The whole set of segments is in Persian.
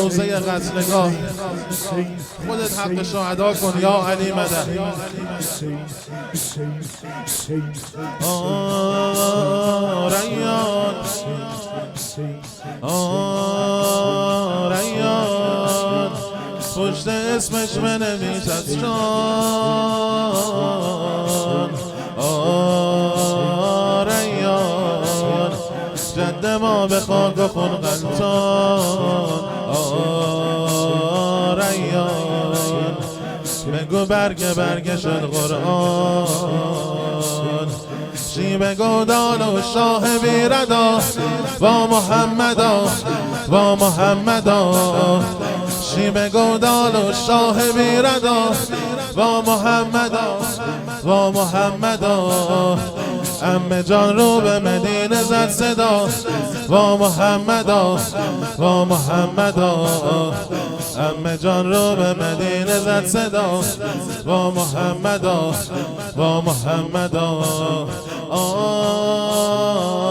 روزه قتلگاه خودت حقش رو ادا کن یا علی مدد. ریان ریان پشت اسمش بنویسد جان. ریان جد ما به خاک و خون غلطان. ریان بگو برگ شد قرآن. شیب گودال و شاه بیردا با محمدا با محمدا. شیب گودال و شاه بیردا با محمدا با محمدا. عمه جان رو به مدینه زد صدا با محمدا با محمدا. عمه جان رو به مدینه زد صدا با محمدا با محمدا.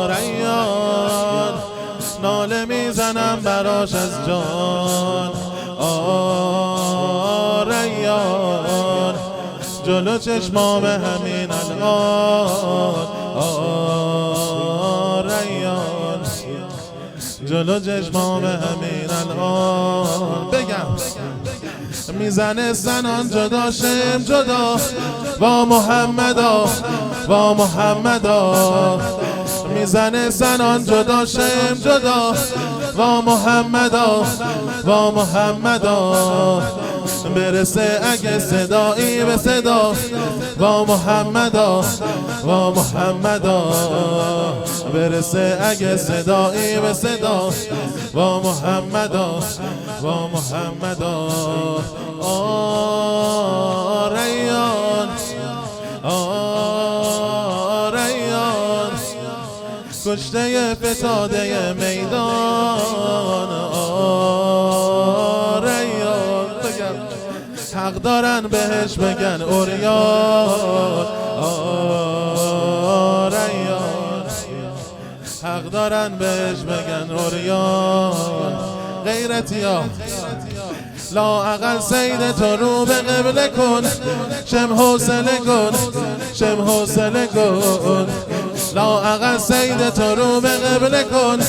ریان ناله میزنم براش از جان. ریان جلو چشمام همین الان. ریان جلو چشمام همین الان. بگم میزنه زنان جدا شم جدا با محمدا با محمدا. میزنه زنان جدا شم جدا با محمدا با محمدا. برسه اگه صدایی به صدا با محمدا با محمدا. برسه اگه صدایی به صدا با محمدا با محمدا. ریان ریان کشته فتاده میدان. ریان حق دارن بهش بگن اوریان. ریان حق دارن بهش بگن اوریان. غیرتی ها لااقل سید تو رو به قبله کن. شم حوصله کن شم حوصله کن. لااقل سید تو رو به قبله کن.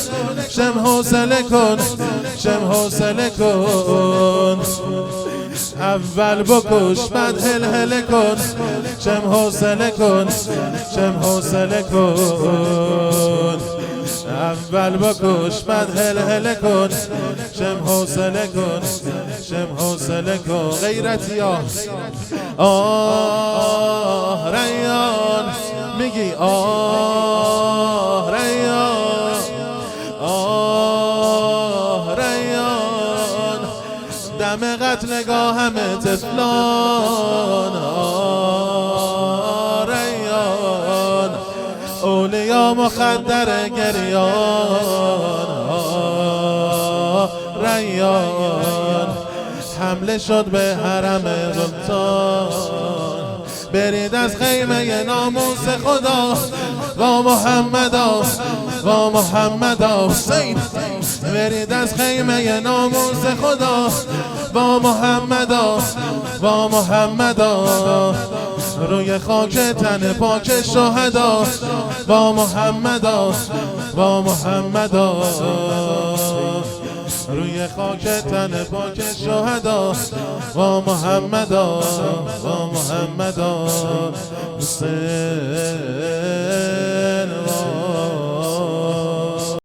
شم حوصله کن شم حوصله کن. اول بکش بعد هل کن. شم حوصله کن شم حوصله کن. اول بکش بعد هل کن. شم حوصله کن شم حوصله کن. غیرتی ها ریان میگی ریان ریان دم قتلگاه همه تفلان. ریان اولیا مخدر گریان. ریان حمله شد به حرم سلطان. برید از خیمه ناموس خدا با محمدا با محمدا. حسین برید از خیمه ناموس خدا با محمدا با محمدا. روی خاک تن پاک شهدا با محمدا با محمدا. روی خاک تن پاک شهدا با محمدا با محمدا.